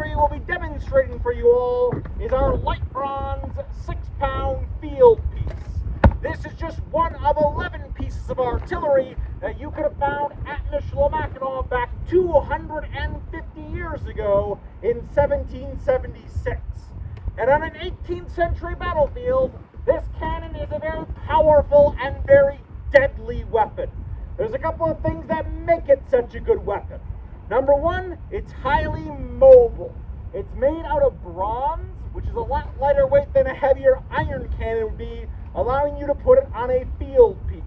We will be demonstrating for you all is our light bronze 6-pound field piece. This is just one of 11 pieces of artillery that you could have found at Michilimackickinac back 250 years ago in 1776. And on an 18th century battlefield, this cannon is a very powerful and very deadly weapon. There's a couple of things that make it such a good weapon. Number one, it's highly mobile. It's made out of bronze, which is a lot lighter weight than a heavier iron cannon would be, allowing you to put it on a field piece.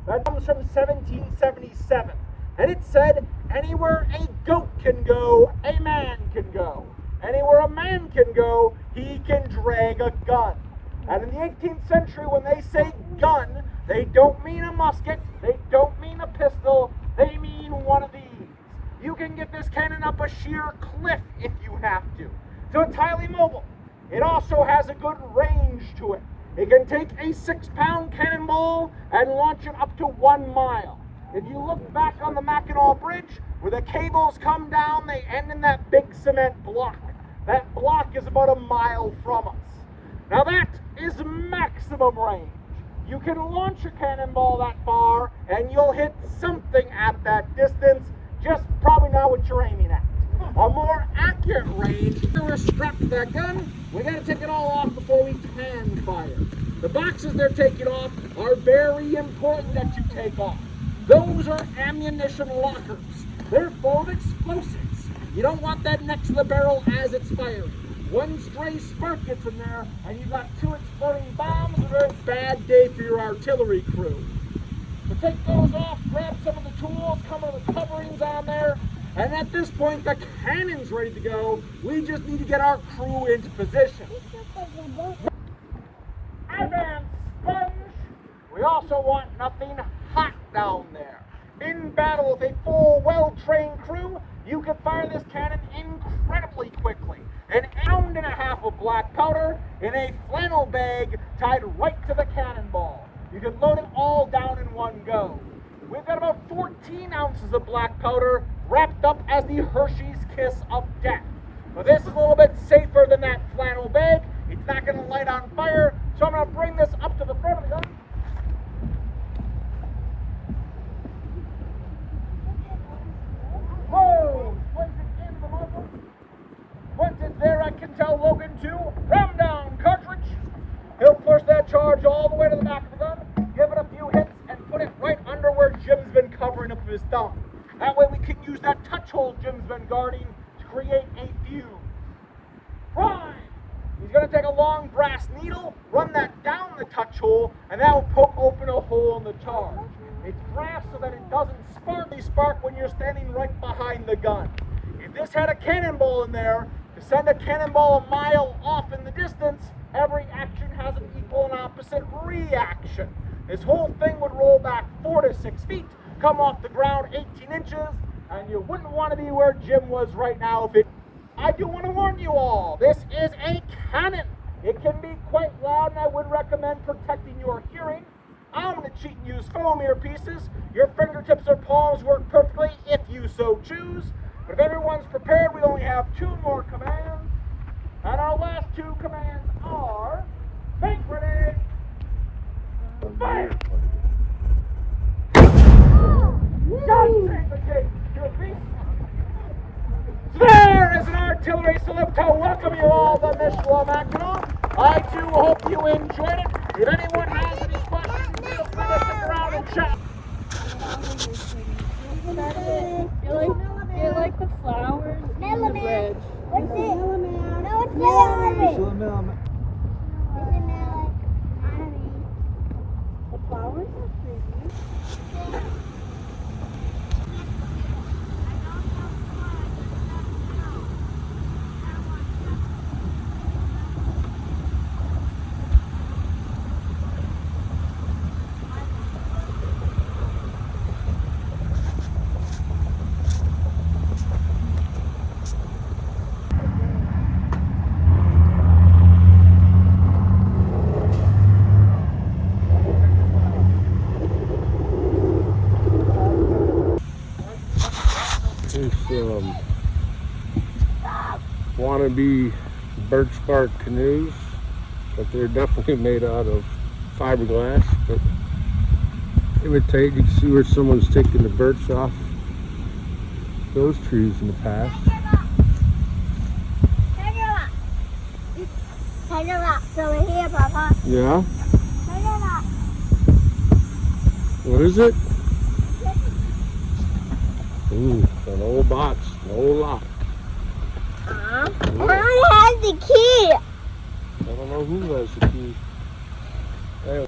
That comes from 1777. And it said, anywhere a goat can go, a man can go. Anywhere a man can go, he can drag a gun. And in the 18th century, when they say gun, they don't mean a musket, they don't mean a pistol, they mean one of these. You can get this cannon up a sheer cliff if you have to. So it's highly mobile. It also has a good range to it. It can take a 6-pound cannonball and launch it up to 1 mile. If you look back on the Mackinac Bridge, where the cables come down, they end in that big cement block. That block is about 1 mile from us. Now that is maximum range. You can launch a cannonball that far and you'll hit something at that distance, just probably not what you're aiming at. A more accurate range, we're strapped to that gun, we gotta take it all off before we can fire. The boxes they're taking off are very important that you take off. Those are ammunition lockers. They're full of explosives. You don't want that next to the barrel as it's firing. One stray spark gets in there and you've got 2 exploding bombs. A very bad day for your artillery crew. So take those off, grab some of the tools, come with the coverings on there, and at this point the cannon's ready to go. We just need to get our crew into position. Advance sponge. We also want nothing hot down there. In battle with a full, well-trained crew, you can fire this cannon incredibly quickly. An pound and a half of black powder in a flannel bag tied right to the cannonball. You can load it all down in one go. We've got about 14 ounces of black powder wrapped up as the Hershey's Kiss of Death. But this is a little bit safer than that flannel bag. It's not going to light on fire, so I'm going to bring this up to the front of the gun. Whoa! Place it in the muzzle. Once it's there, I can tell Logan to ram down cartridge. He'll push that charge all the way to the back of the gun, give it a few hits, and put it right under where Jim's been covering up with his thumb. That way we can use that touch hole Jim's been guarding to create a fuse. Prime! He's going to take a long brass needle, run that down the touch hole, and that will poke open a hole in the charge. It's brass so that it doesn't spark when you're standing right behind the gun. If this had a cannonball in there, to send a cannonball 1 mile off in the distance, every action has an equal and opposite reaction. This whole thing would roll back 4 to 6 feet, come off the ground 18 inches, and you wouldn't want to be where Jim was right now if it... I do want to warn you all, this is a cannon. It can be quite loud, and I would recommend protecting your hearing. I'm going to cheat and use foam earpieces. Your fingertips or palms work perfectly if you so choose. But if everyone's prepared, we only have 2 more commands. And our last 2 commands are... Make ready! Fire! God save the king! Your feet! There is an artillery salute to welcome you all to Michilimackickinac. I too hope you enjoyed it. If anyone has any questions, feel free to stick around and chat. You like the flowers in the bridge. What's it? No, it's Michilimackickinac. The flowers are pretty. wannabe birch bark canoes, but they're definitely made out of fiberglass. But imitate, you can see where someone's taking the birch off those trees in the past. Over here, Papa. Yeah? What is it? Ooh, an old box, an old lock. I have the key. I don't know who has the key. Hey.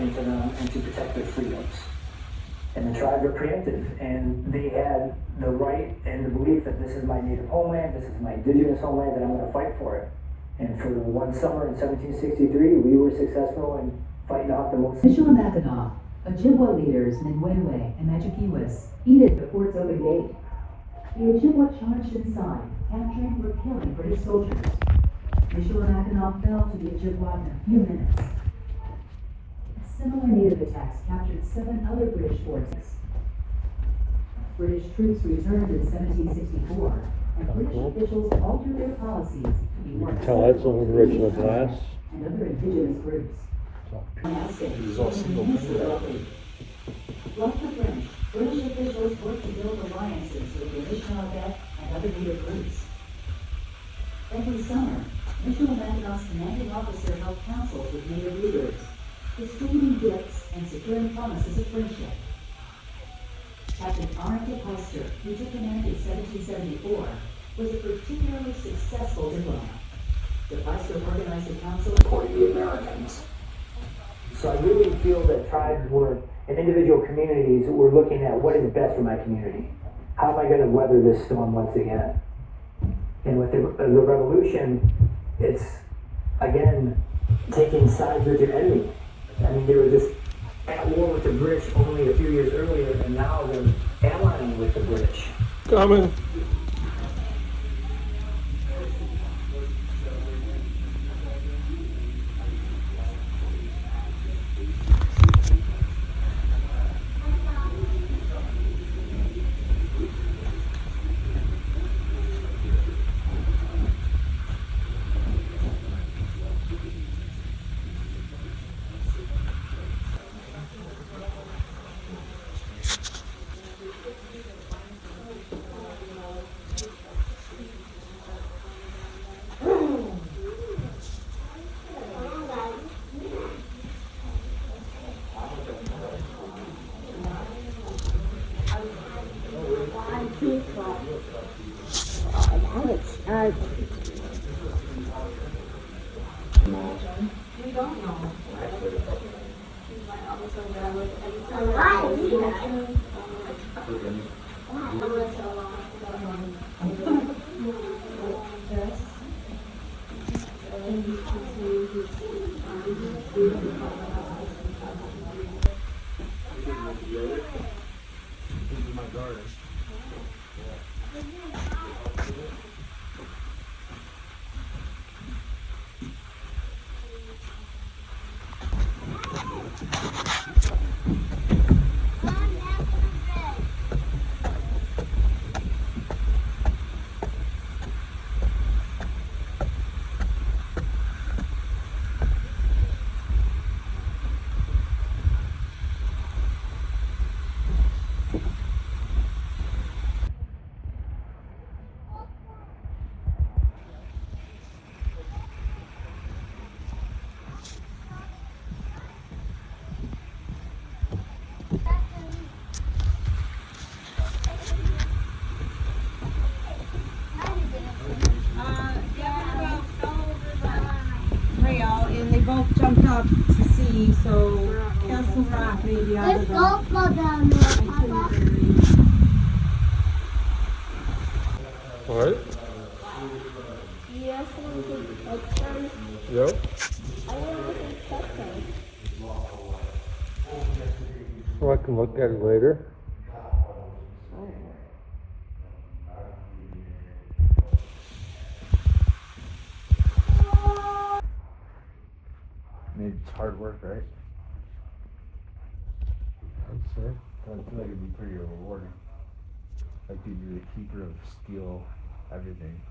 For them and to protect their freedoms. And the tribes are preemptive, and they had the right and the belief that this is my native homeland, this is my indigenous homeland, and I'm going to fight for it. And for one summer in 1763, we were successful in fighting off the most. Michilimackickinac, Ojibwa leaders Ninwewwe and Majikiwas heeded the fort's open gate. The Ojibwa charged inside, capturing or killing British soldiers. Michilimackickinac fell to the Ojibwa in a few minutes. Similar native attacks captured 7 other British forts. British troops returned in 1764, and British officials altered their policies to be more Tell that's on the original glass. and other indigenous groups. Like the French, British officials worked to build alliances with the Anishinaabe and other native groups. Every summer, Michilimackinac's commanding officer held councils with native leaders, distributing gifts and securing promises of friendship. Captain Arthur Custer, who took command in 1774, was a particularly successful diplomat. The Custer organized a council Supporting the Americans. So I really feel that tribes were, and individual communities were looking at what is best for my community. How am I going to weather this storm once again? And with the revolution, it's, again, taking sides with your enemy. I mean, they were just at war with the British only a few years earlier, and now they're allying with the British. Coming. up to see, so Castle Rock may be out There's of the golf ball down there, Papa. itinerary. What? Yes, I want to take pictures. Yep. I want to take pictures. So I can look at it later. I mean, it's hard work, right? I'd say. I feel like it'd be pretty rewarding. Like you'd be the keeper of steel, everything.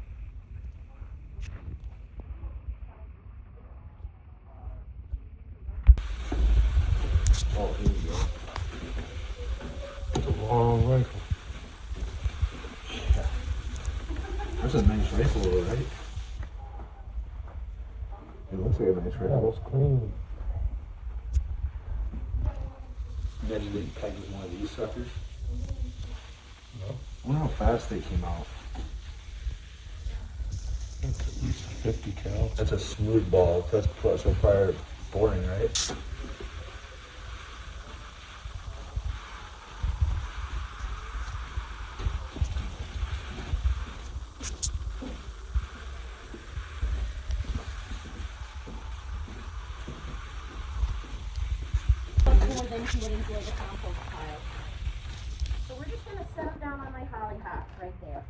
Oh, here we go. It's a long rifle. That's a nice rifle, though, right? It looks like a nice Yeah, rifle. it's clean. Imagine getting pegged with one of these suckers. No. I wonder how fast they came out. That's at least a 50 cal. That's a smooth ball. That's so far boring, right? Then he would enjoy the compost pile. So we're just gonna set them down on my hollyhocks right there.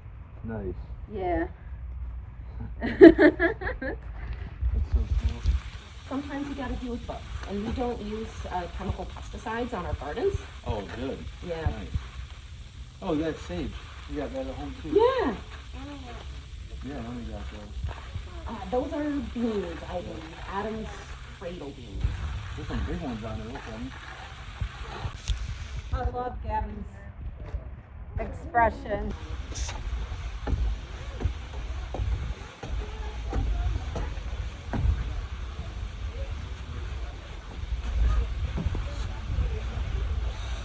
Nice. Yeah. That's so cool. Sometimes you gotta deal with bugs, and we don't use chemical pesticides on our gardens. Oh, good. Yeah. Nice. Oh, you got sage. You got that at home too. Yeah. Yeah, I only got those. Those are beans, I believe. Adam's cradle beans. There's some big ones on there. Look at them. I love Gavin's expression.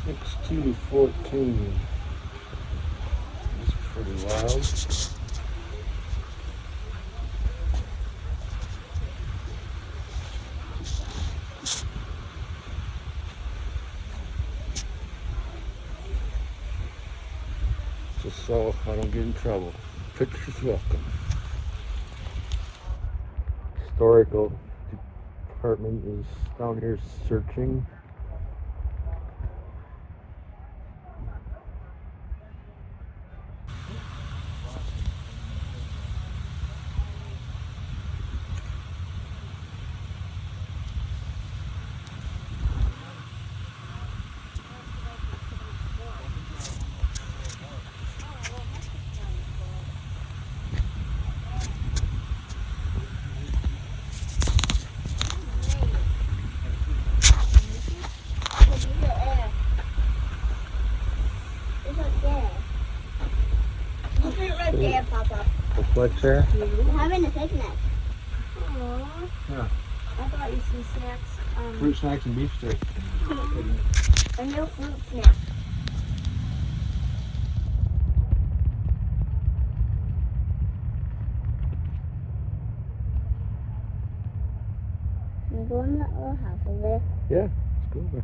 $16 to $14. That's pretty wild. Just so I don't get in trouble. Pictures welcome. Historical department is down here searching. Right there, Papa. What's there? We're having a picnic. Aww. Yeah. I bought you some snacks. Fruit snacks and beef steak. A new fruit snack. Can we go in that little house over there? Yeah, let's go there.